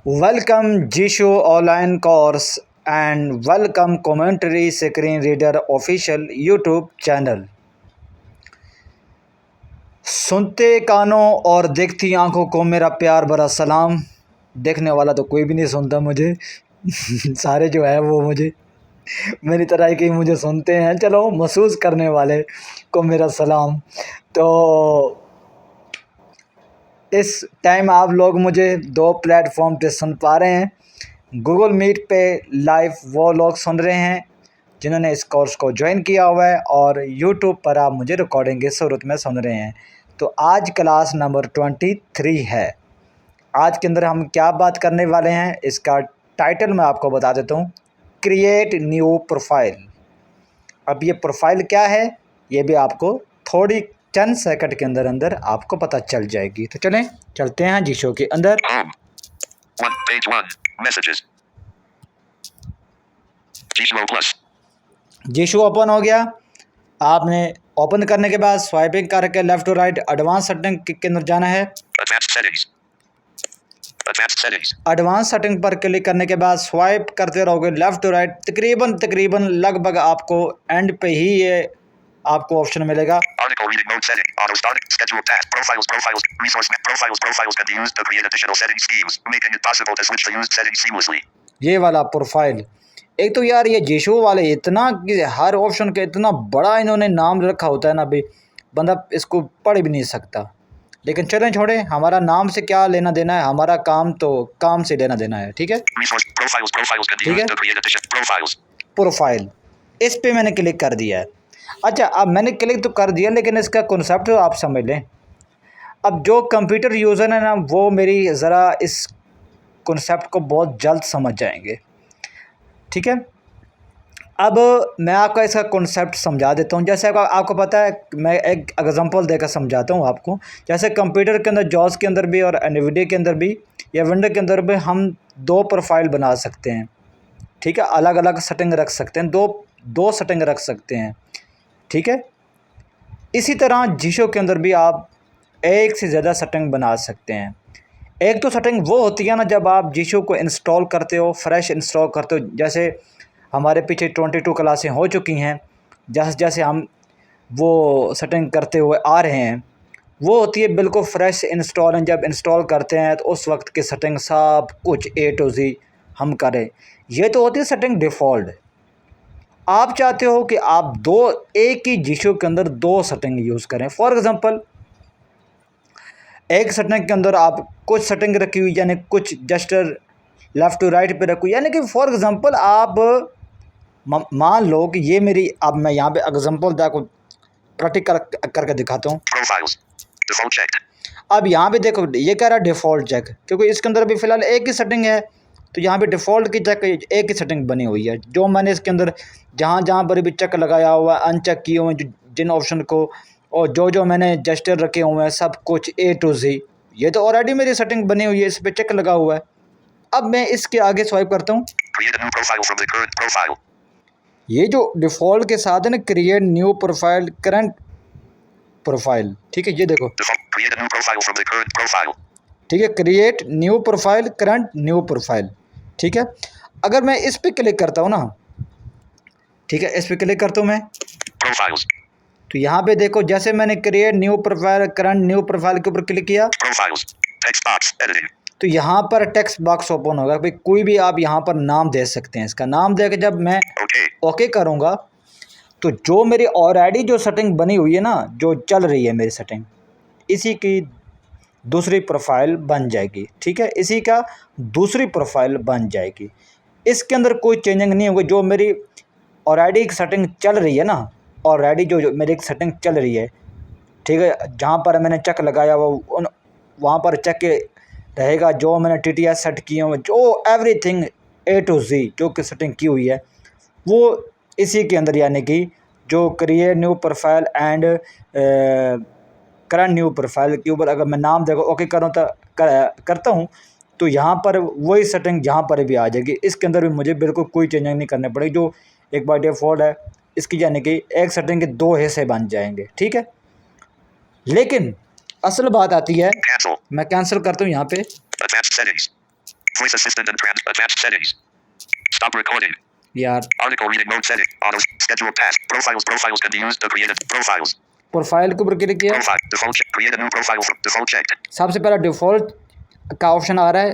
Welcome Jisho online course and welcome commentary screen reader official YouTube channel। सुनते कानों और देखती आंखों को मेरा प्यार भरा सलाम। देखने वाला तो कोई भी नहीं सुनता मुझे सारे जो है वो मुझे मेरी तरह ही मुझे सुनते हैं। चलो महसूस करने वाले को मेरा सलाम। तो इस टाइम आप लोग मुझे दो प्लेटफॉर्म पे सुन पा रहे हैं। गूगल मीट पे लाइव वो लोग सुन रहे हैं जिन्होंने इस कोर्स को ज्वाइन किया हुआ है, और यूट्यूब पर आप मुझे रिकॉर्डिंग की सूरत में सुन रहे हैं। तो आज क्लास नंबर 23 है। आज के अंदर हम क्या बात करने वाले हैं, इसका टाइटल मैं आपको बता देता हूँ, क्रिएट न्यू प्रोफाइल। अब ये प्रोफाइल क्या है ये भी आपको थोड़ी चंद सेकंड के अंदर अंदर आपको पता चल जाएगी। तो चलें चलते हैं जीशो के अंदर। जीशो ओपन हो गया। आपने ओपन करने के बाद स्वाइपिंग करके left to right advance setting के अंदर जाना है। एडवांस सेटिंग पर क्लिक करने के बाद स्वाइप करते रहोगे लेफ्ट टू राइट, तकरीबन लगभग आपको एंड पे ही ये आपको ऑप्शन मिलेगा। ये वाला प्रोफाइल। एक तो यार ये जीशो वाले इतना हर ऑप्शन का इतना बड़ा इन्होंने नाम रखा होता है ना भाई, बंदा इसको पढ़ भी नहीं सकता। लेकिन चलें छोड़े, हमारा नाम से क्या लेना देना है, हमारा काम तो काम से लेना देना है। ठीक है, ठीक है। प्रोफाइल इस पे मैंने क्लिक कर दिया है। अच्छा, अब मैंने क्लिक तो कर दिया, लेकिन इसका कॉन्सेप्ट तो आप समझ लें। अब जो कंप्यूटर यूज़र है ना, वो मेरी ज़रा इस कॉन्सेप्ट को बहुत जल्द समझ जाएंगे। ठीक है, अब मैं आपका इसका कॉन्सेप्ट समझा देता हूँ। जैसे आपको पता है, मैं एक एग्जांपल देकर समझाता हूँ आपको। जैसे कंप्यूटर के अंदर जॉस के अंदर भी और एनवीडिया के अंदर भी या विंडो के अंदर भी हम दो प्रोफाइल बना सकते हैं। ठीक है, अलग अलग सेटिंग रख सकते हैं, दो सेटिंग रख सकते हैं। ठीक है, इसी तरह जीशो के अंदर भी आप एक से ज़्यादा सेटिंग बना सकते हैं। एक तो सेटिंग वो होती है ना, जब आप जीशो को इंस्टॉल करते हो, फ्रेश इंस्टॉल करते हो। जैसे हमारे पीछे 22 क्लासें हो चुकी हैं, जैसे जैसे हम वो सेटिंग करते हुए आ रहे हैं, वो होती है बिल्कुल फ्रेश इंस्टॉल। जब इंस्टॉल करते हैं तो उस वक्त की सेटिंग सब कुछ A to Z हम करें। ये तो होती है सेटिंग डिफ़ॉल्ट। आप चाहते हो कि आप एक ही जीशो के अंदर दो सेटिंग यूज़ करें। फॉर एग्ज़ाम्पल, एक सेटिंग के अंदर आप कुछ सेटिंग रखी हुई, यानी कुछ जस्टर लेफ़्ट टू राइट पे रखी हुई, यानी कि फॉर एग्ज़ाम्पल आप मान लो कि ये मेरी, अब मैं यहाँ पे एग्जांपल देखो प्रैक्टिक करके दिखाता हूँ। अब यहाँ पे देखो ये कह रहा है डिफ़ॉल्ट चेक, क्योंकि इसके अंदर अभी फ़िलहाल एक ही सेटिंग है। तो यहाँ पे डिफ़ॉल्ट की चेक एक ही सेटिंग बनी हुई है। जो मैंने इसके अंदर जहाँ जहाँ पर भी चेक लगाया हुआ है, अनचेक किए हुए हैं जिन ऑप्शन को, और जो मैंने जस्टर रखे हुए हैं, सब कुछ A to Z, ये तो ऑलरेडी मेरी सेटिंग बनी हुई है, इस पर चेक लगा हुआ है। अब मैं इसके आगे स्वाइप करता हूँ। ये जो डिफ़ॉल्ट के साथ है ना, create new profile current profile. ठीक है, ये देखो, ठीक है, create new profile current new profile. ठीक है, अगर मैं इस पे क्लिक करता हूँ ना, ठीक है, इस पे क्लिक करता हूँ मैं, तो यहाँ पे देखो, जैसे मैंने create new profile current new profile के ऊपर क्लिक किया, तो यहाँ पर टेक्स्ट बॉक्स ओपन होगा। भाई कोई भी आप यहाँ पर नाम दे सकते हैं। इसका नाम देकर जब मैं ओके करूँगा, तो जो मेरी ऑलरेडी जो सेटिंग बनी हुई है ना, जो चल रही है मेरी सेटिंग, इसी की दूसरी प्रोफाइल बन जाएगी। ठीक है, इसी का दूसरी प्रोफाइल बन जाएगी। इसके अंदर कोई चेंजिंग नहीं होगी। जो मेरी ऑलरेडी एक सेटिंग चल रही है ना, ऑलरेडी जो मेरी एक सेटिंग चल रही है, ठीक है, जहाँ पर मैंने चेक लगाया वो वहाँ पर चेक रहेगा। जो मैंने TTS सेट किए हुए, जो एवरीथिंग A to Z जो कि सेटिंग की हुई है, वो इसी के अंदर, यानी कि जो create new profile and current new profile के ऊपर अगर मैं नाम देखो ओके करूँ तो करता हूँ, तो यहाँ पर वही सेटिंग जहाँ पर भी आ जाएगी। इसके अंदर भी मुझे बिल्कुल कोई चेंजिंग नहीं करने पड़ेगी, जो एक बाय डिफ़ॉल्ट है इसकी, यानी कि एक सेटिंग के दो हिस्से बन जाएंगे। ठीक है, लेकिन असल बात आती है, मैं कैंसिल करता हूँ यहाँ पे। Voice assistant and advanced settings. Stop recording. यार Article reading mode setting. Auto schedule task. Profiles can be used to create a profiles. Profile के ऊपर क्लिक किया, Profile default check. Create a new profile from default checked. सबसे पहला default का option आ रहा है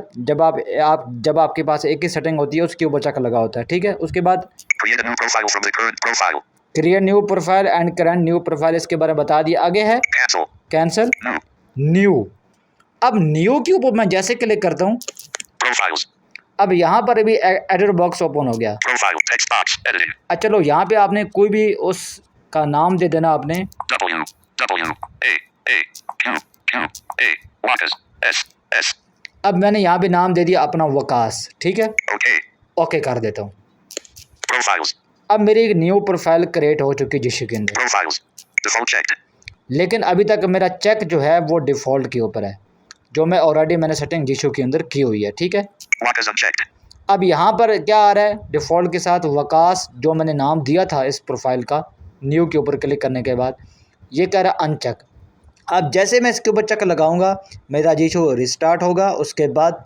जब आपके पास एक ही सेटिंग होती है उसके ऊपर चेक लगा होता है, ठीक है। उसके बाद Create a new profile from the current profile. Create new profile and current new profile, इसके बारे में बता दिया। आगे है Cancel. Cancel, New. न्यू। अब न्यू के ऊपर मैं जैसे क्लिक करता हूँ, Profiles. अब यहाँ पर भी एडिट बॉक्स ओपन हो गया। Profile text box. Editing. अच्छा चलो, यहाँ पे आपने कोई भी उसका नाम दे देना आपने। W A Q Q A Wacas S S. अब मैंने यहाँ पे नाम दे दिया अपना वकास, ठीक है। Okay. ओके कर देता हूँ। Profiles. अब मेरी एक न्यू प्रोफाइल क्रिएट हो चुकी है जिसके अंदर, Profiles. Default checked. लेकिन अभी तक मेरा चेक जो है वो डिफ़ॉल्ट के ऊपर है, जो मैंने सेटिंग जिशू के अंदर की हुई है, ठीक है। Wacas unchecked. अब यहाँ पर क्या आ रहा है, डिफ़ॉल्ट के साथ वकास जो मैंने नाम दिया था इस प्रोफाइल का, न्यू के ऊपर क्लिक करने के बाद ये कह रहा है अनचेक। अब जैसे मैं इसके ऊपर चेक लगाऊंगा मेरा जिशू रिस्टार्ट होगा, उसके बाद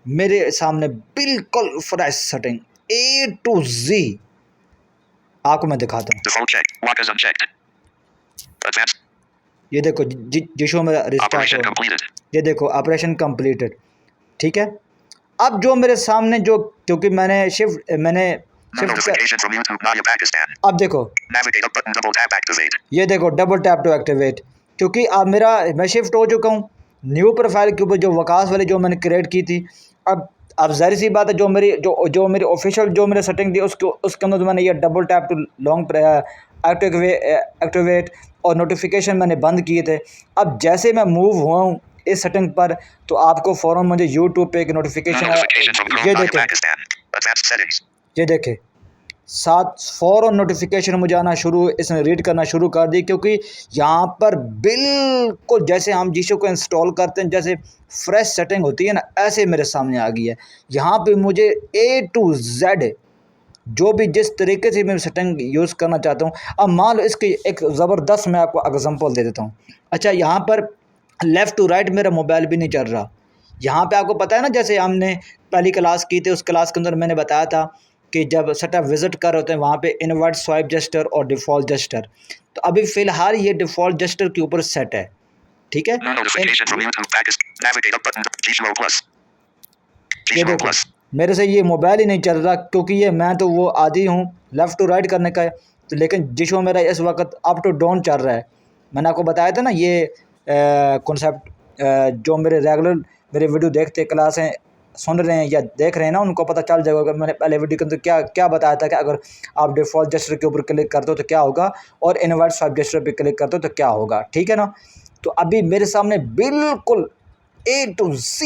मेरे सामने बिल्कुल fresh setting A to Z आपको मैं दिखाता हूँ। Default checked. Wacas unchecked. Advanced. ये देखो जिशू मेरा रिस्टार्ट Operation हो, completed. ये देखो ऑपरेशन कंप्लीटेड, ठीक है। अब जो मेरे सामने जो, क्योंकि मैंने shift No notification from YouTube Naya Pakistan. अब देखो Navigate up button double tap activate. ये देखो डबल टैप टू एक्टिवेट, क्योंकि अब मैं शिफ्ट हो चुका हूँ न्यू प्रोफाइल के ऊपर, जो वकास वाली जो मैंने क्रिएट की थी। अब जाहिर सी बात है, जो मेरी ऑफिशियल जो मैंने सेटिंग दी उसके अंदर तो मैंने ये double tap to long activate और नोटिफिकेशन मैंने बंद किए थे। अब जैसे मैं मूव हुआ हूँ इस सेटिंग पर तो आपको फ़ौरन मुझे यूट्यूब पे एक No नोटिफिकेशन notification from ये Chrome Naya देखें, Pakistan. Advanced settings. ये देखें साथ फ़ौरन नोटिफिकेशन मुझे आना शुरू, इसने रीड करना शुरू कर दी, क्योंकि यहाँ पर बिल्कुल जैसे हम जिशू को इंस्टॉल करते हैं जैसे फ्रेश सेटिंग होती है ना, ऐसे मेरे सामने आ गई है। यहाँ पे मुझे A to Z जो भी जिस तरीके से मैं सेटिंग यूज़ करना चाहता हूँ। अब मान लो इसकी एक ज़बरदस्त मैं आपको एग्जांपल दे देता हूँ। अच्छा, यहाँ पर लेफ़्ट टू राइट मेरा मोबाइल भी नहीं चल रहा। यहाँ पे आपको पता है ना, जैसे हमने पहली क्लास की थी उस क्लास के अंदर मैंने बताया था कि जब सेटअप विज़िट कर होते हैं वहाँ पे इनवर्ट स्वाइप जेस्टर और डिफ़ॉल्ट जेस्टर, तो अभी फ़िलहाल ये डिफ़ॉल्ट जेस्टर के ऊपर सेट है, ठीक है। No notification from YouTube Pakistan. Navigate up button. Gizmo Plus. ये Gizmo देखो Plus. मेरे से ये मोबाइल ही नहीं चल रहा, क्योंकि ये मैं तो वो आदी हूँ लेफ़्ट टू राइट करने का, तो लेकिन जिशो मेरा इस वक्त अप टू डाउन चल रहा है। मैंने आपको बताया था ना ये कॉन्सेप्ट, जो मेरे रेगुलर मेरे वीडियो देखते क्लासें सुन रहे हैं या देख रहे हैं ना, उनको पता चल जाएगा। मैंने पहले वीडियो के अंदर क्या क्या बताया था कि अगर आप डिफ़ॉल्ट जेस्टर के ऊपर क्लिक करते हो तो क्या होगा और इनवर्ट स्वाइप जेस्टर पे क्लिक करते हो तो क्या होगा, ठीक है ना। तो अभी मेरे सामने बिल्कुल A to Z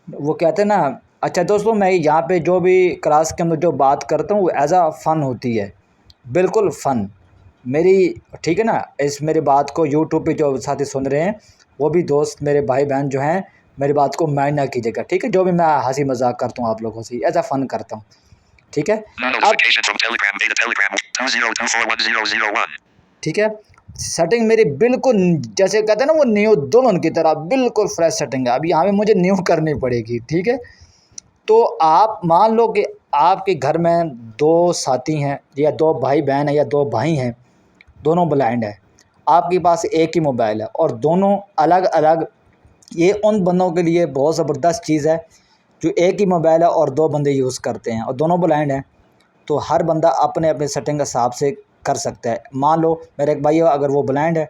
वो कहते हैं ना। अच्छा दोस्तों, मैं यहाँ पे जो भी क्लास के अंदर जो बात करता हूँ वो एज आ फ़न होती है, बिल्कुल फ़न मेरी, ठीक है ना। इस मेरी बात को यूट्यूब पे जो साथी सुन रहे हैं वो भी दोस्त मेरे भाई बहन जो हैं मेरी बात को माइंड ना कीजिएगा, ठीक है। जो भी मैं हंसी मजाक करता हूँ आप लोगों से एज आ फ़न करता हूँ, ठीक है। No notification from Telegram. Beta Telegram 202411001. ठीक है, सेटिंग मेरी बिल्कुल जैसे कहते हैं ना वो न्यू दुल्हन की तरह बिल्कुल फ्रेश सेटिंग है। अब यहाँ पे मुझे न्यू करनी पड़ेगी, ठीक है। तो आप मान लो कि आपके घर में दो साथी हैं या दो भाई बहन हैं या दो भाई हैं, दोनों ब्लाइंड हैं, आपके पास एक ही मोबाइल है और दोनों अलग अलग। ये उन बंदों के लिए बहुत ज़बरदस्त चीज़ है जो एक ही मोबाइल है और दो बंदे यूज़ करते हैं और दोनों ब्लाइंड हैं, तो हर बंदा अपने अपने सेटिंग के हिसाब से कर सकता है। मान लो मेरा एक भाई है, अगर वो ब्लाइंड है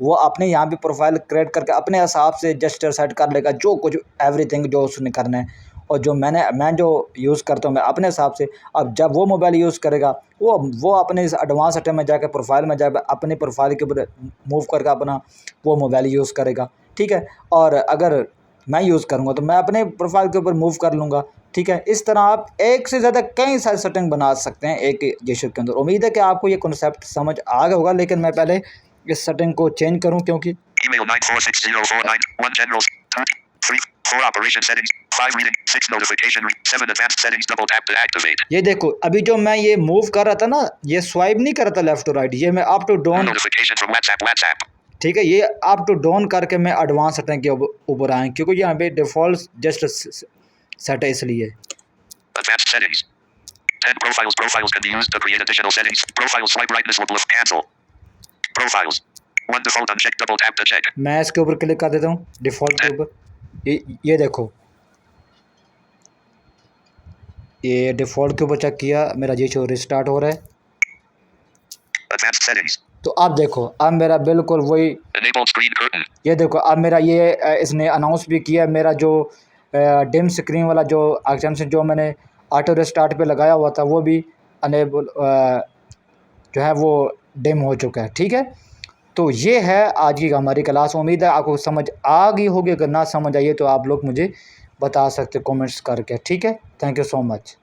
वो अपने यहाँ पे प्रोफाइल क्रिएट करके अपने हिसाब से जेस्चर सेट कर लेगा, जो कुछ एवरीथिंग जो उसने करना है। और जो मैं जो यूज़ करता हूँ मैं अपने हिसाब से। अब जब वो मोबाइल यूज़ करेगा वो अपने इस एडवांस सेटिंग में जाकर प्रोफाइल में जाकर अपने प्रोफाइल के ऊपर मूव करके अपना वो मोबाइल यूज़ करेगा, ठीक है। और अगर मैं यूज़ करूँगा तो मैं अपने प्रोफाइल के ऊपर मूव कर लूँगा, ठीक है। इस तरह आप एक से ज़्यादा कई सारे सेटिंग बना सकते हैं एक जेस्चर के अंदर। उम्मीद है कि आपको ये कॉन्सेप्ट समझ आ गया होगा, लेकिन मैं पहले इस सेटिंग को चेंज करूँ क्योंकि Email 946049 1 general 2 3 4 operation settings 5 reading 6 notification 7 advanced settings double tap to activate. ये देखो अभी जो मैं ये मूव कर रहा था ना, ये स्वाइप नहीं कर रहा था लेफ़्ट टू राइट, ये मैं up to No down, notification from WhatsApp. ठीक है। ये अप टू डाउन करके मैं एडवांस सेटिंग के ऊपर आए, क्योंकि यहाँ पे डिफ़ॉल्ट जस्ट सेट है इसलिए। Advanced settings. 10 profiles. Profiles can be used to create additional settings. Profile swipe right. This will blur. Cancel. Profiles. One default unchecked. Double tap to check. मैं इसके ऊपर क्लिक कर देता हूँ डिफ़ॉल्ट के ऊपर। ये देखो, ये डिफ़ॉल्ट के ऊपर चेक किया, मेरा ये शो रिस्टार्ट हो रहा है। Advanced settings. तो अब देखो, अब मेरा बिल्कुल वही, Enable screen curtain. ये देखो अब मेरा ये इसने अनाउंस भी किया, मेरा जो डिम स्क्रीन वाला जो एक्सटेंशन जो मैंने ऑटो रिस्टार्ट पे लगाया हुआ था वो भी अनेबल जो है वो डिम हो चुका है। ठीक है, तो ये है आज की हमारी क्लास। उम्मीद है आपको समझ आ गई होगी। अगर ना समझ आइए तो आप लोग मुझे बता सकते कमेंट्स करके। ठीक है, थैंक यू सो मच।